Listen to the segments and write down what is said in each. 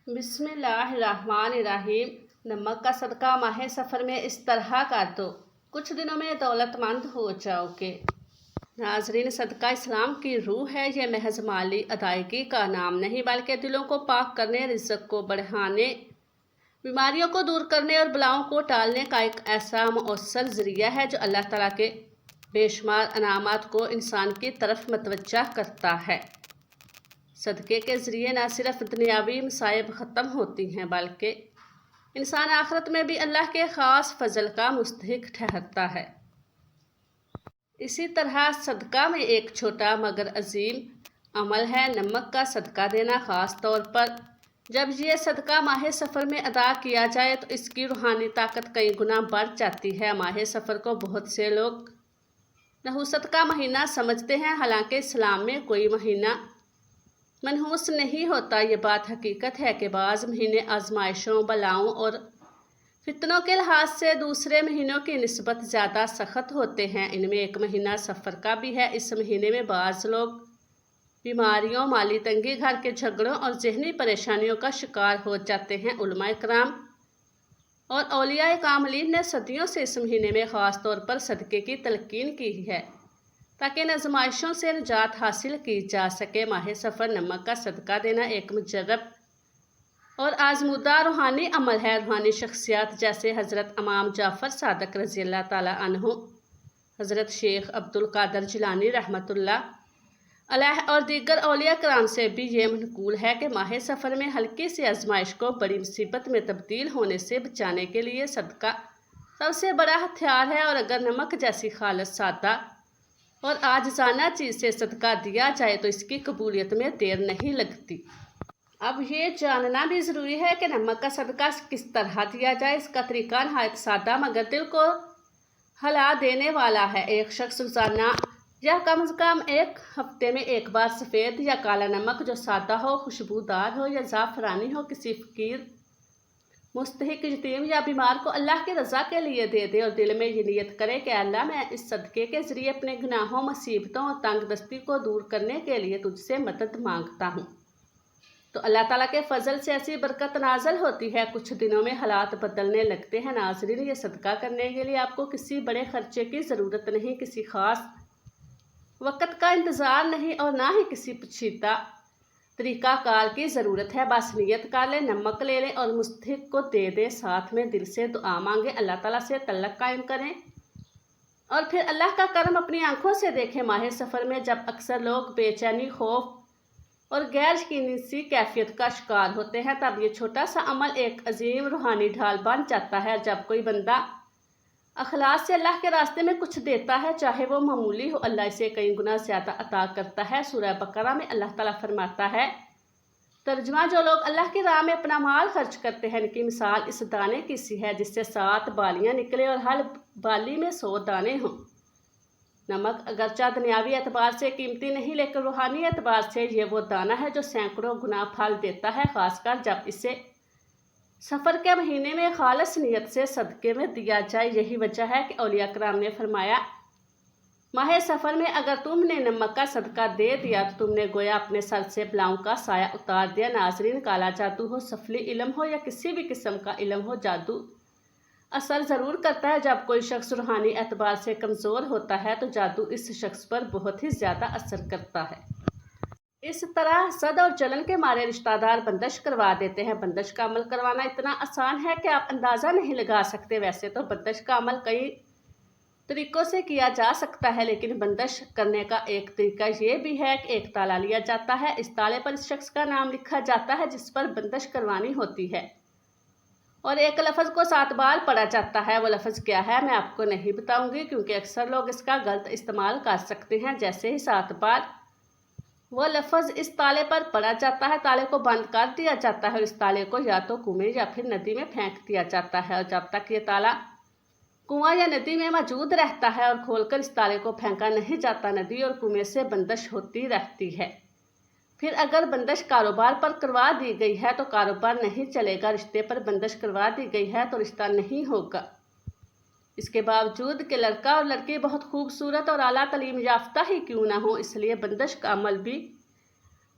بسم اللہ الرحمن الرحیم۔ نمک کا صدقہ ماہ سفر میں اس طرح کر دو، کچھ دنوں میں دولت مند ہو جاؤ گے۔ ناظرین، صدقہ اسلام کی روح ہے۔ یہ محض مالی ادائیگی کا نام نہیں بلکہ دلوں کو پاک کرنے، رزق کو بڑھانے، بیماریوں کو دور کرنے اور بلاؤں کو ٹالنے کا ایک ایسا مؤثر ذریعہ ہے جو اللہ تعالیٰ کے بے شمار انعامات کو انسان کی طرف متوجہ کرتا ہے۔ صدقے کے ذریعے نہ صرف دنیاوی مصائب ختم ہوتی ہیں بلکہ انسان آخرت میں بھی اللہ کے خاص فضل کا مستحق ٹھہرتا ہے۔ اسی طرح صدقہ میں ایک چھوٹا مگر عظیم عمل ہے نمک کا صدقہ دینا، خاص طور پر جب یہ صدقہ ماہ سفر میں ادا کیا جائے تو اس کی روحانی طاقت کئی گنا بڑھ جاتی ہے۔ ماہ سفر کو بہت سے لوگ نحوست کا مہینہ سمجھتے ہیں، حالانکہ اسلام میں کوئی مہینہ منحوس نہیں ہوتا۔ یہ بات حقیقت ہے کہ بعض مہینے آزمائشوں، بلاؤں اور فتنوں کے لحاظ سے دوسرے مہینوں کی نسبت زیادہ سخت ہوتے ہیں۔ ان میں ایک مہینہ سفر کا بھی ہے۔ اس مہینے میں بعض لوگ بیماریوں، مالی تنگی، گھر کے جھگڑوں اور ذہنی پریشانیوں کا شکار ہو جاتے ہیں۔ علماء کرام اور اولیاء کاملین نے صدیوں سے اس مہینے میں خاص طور پر صدقے کی تلقین کی ہے تاکہ ان آزمائشوں سے نجات حاصل کی جا سکے۔ ماہ سفر نمک کا صدقہ دینا ایک مجرب اور آزمودہ روحانی عمل ہے۔ روحانی شخصیات جیسے حضرت امام جعفر صادق رضی اللہ تعالیٰ عنہ، حضرت شیخ عبد القادر جیلانی رحمۃ اللہ علیہ اور دیگر اولیاء کرام سے بھی یہ منقول ہے کہ ماہ سفر میں ہلکی سی آزمائش کو بڑی مصیبت میں تبدیل ہونے سے بچانے کے لیے صدقہ سب سے بڑا ہتھیار ہے، اور اگر نمک جیسی خالص، سادہ اور عاجزانہ چیز سے صدقہ دیا جائے تو اس کی قبولیت میں دیر نہیں لگتی۔ اب یہ جاننا بھی ضروری ہے کہ نمک کا صدقہ کس طرح دیا جائے۔ اس کا طریقہ نہایت سادہ مگر دل کو ہلا دینے والا ہے۔ ایک شخص روزانہ یا کم از کم ایک ہفتے میں ایک بار سفید یا کالا نمک جو سادہ ہو، خوشبودار ہو یا زعفرانی ہو، کسی فقیر، مستحق، یتیم یا بیمار کو اللہ کی رضا کے لیے دے دے اور دل میں یہ نیت کرے کہ اللہ، میں اس صدقے کے ذریعے اپنے گناہوں، مصیبتوں اور تنگ دستی کو دور کرنے کے لیے تجھ سے مدد مانگتا ہوں، تو اللہ تعالیٰ کے فضل سے ایسی برکت نازل ہوتی ہے، کچھ دنوں میں حالات بدلنے لگتے ہیں۔ ناظرین، یہ صدقہ کرنے کے لیے آپ کو کسی بڑے خرچے کی ضرورت نہیں، کسی خاص وقت کا انتظار نہیں اور نہ ہی کسی پیچیدہ طریقہ کار کی ضرورت ہے۔ بس نیت کر لیں، نمک لے لیں اور مستحق کو دے دیں، ساتھ میں دل سے دعا مانگیں، اللہ تعالیٰ سے تعلق قائم کریں اور پھر اللہ کا کرم اپنی آنکھوں سے دیکھیں۔ ماہ سفر میں جب اکثر لوگ بے چینی، خوف اور غیر یقینی سی کیفیت کا شکار ہوتے ہیں، تب یہ چھوٹا سا عمل ایک عظیم روحانی ڈھال بن جاتا ہے۔ جب کوئی بندہ اخلاص سے اللہ کے راستے میں کچھ دیتا ہے، چاہے وہ معمولی ہو، اللہ اسے کئی گنا زیادہ عطا کرتا ہے۔ سورہ بقرہ میں اللہ تعالیٰ فرماتا ہے، ترجمہ: جو لوگ اللہ کی راہ میں اپنا مال خرچ کرتے ہیں، ان کی مثال اس دانے کی سی ہے جس سے 7 بالیاں نکلے اور ہر بالی میں 100 دانے ہوں۔ نمک اگرچہ دنیاوی اعتبار سے قیمتی نہیں، لیکن روحانی اعتبار سے یہ وہ دانہ ہے جو سینکڑوں گنا پھل دیتا ہے، خاص کر جب اسے سفر کے مہینے میں خالص نیت سے صدقے میں دیا جائے۔ یہی وجہ ہے کہ اولیاء کرام نے فرمایا، ماہ سفر میں اگر تم نے نمک کا صدقہ دے دیا تو تم نے گویا اپنے سر سے بلاؤں کا سایہ اتار دیا۔ ناظرین، کالا جادو ہو، سفلی علم ہو یا کسی بھی قسم کا علم ہو، جادو اثر ضرور کرتا ہے۔ جب کوئی شخص روحانی اعتبار سے کمزور ہوتا ہے تو جادو اس شخص پر بہت ہی زیادہ اثر کرتا ہے۔ اس طرح حسد اور جلن کے مارے رشتہ دار بندش کروا دیتے ہیں۔ بندش کا عمل کروانا اتنا آسان ہے کہ آپ اندازہ نہیں لگا سکتے۔ ویسے تو بندش کا عمل کئی طریقوں سے کیا جا سکتا ہے، لیکن بندش کرنے کا ایک طریقہ یہ بھی ہے کہ ایک تالا لیا جاتا ہے، اس تالے پر اس شخص کا نام لکھا جاتا ہے جس پر بندش کروانی ہوتی ہے، اور ایک لفظ کو 7 بار پڑھا جاتا ہے۔ وہ لفظ کیا ہے میں آپ کو نہیں بتاؤں گی کیونکہ اکثر لوگ اس کا غلط استعمال کر سکتے ہیں۔ جیسے ہی 7 بار وہ لفظ اس تالے پر پڑا جاتا ہے، تالے کو بند کر دیا جاتا ہے اور اس تالے کو یا تو کنویں یا پھر ندی میں پھینک دیا جاتا ہے، اور جب تک یہ تالا کنواں یا ندی میں موجود رہتا ہے اور کھول کر اس تالے کو پھینکا نہیں جاتا، ندی اور کنویں سے بندش ہوتی رہتی ہے۔ پھر اگر بندش کاروبار پر کروا دی گئی ہے تو کاروبار نہیں چلے گا، رشتے پر بندش کروا دی گئی ہے تو رشتہ نہیں ہوگا۔ اس کے باوجود کہ لڑکا اور لڑکی بہت خوبصورت اور اعلیٰ تعلیم یافتہ ہی کیوں نہ ہو، اس لیے بندش کا عمل بھی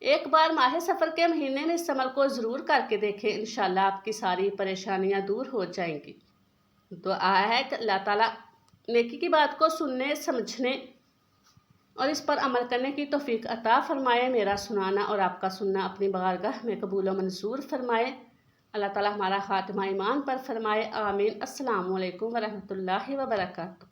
ایک بار ماہ سفر کے مہینے میں اس عمل کو ضرور کر کے دیکھیں، انشاءاللہ آپ کی ساری پریشانیاں دور ہو جائیں گی۔ دعا ہے کہ اللہ تعالیٰ نیکی کی بات کو سننے، سمجھنے اور اس پر عمل کرنے کی توفیق عطا فرمائے۔ میرا سنانا اور آپ کا سننا اپنی بارگاہ میں قبول و منظور فرمائے۔ اللہ تعالیٰ ہمارا خاتمہ ایمان پر فرمائے، آمین۔ السلام علیکم ورحمۃ اللہ وبرکاتہ۔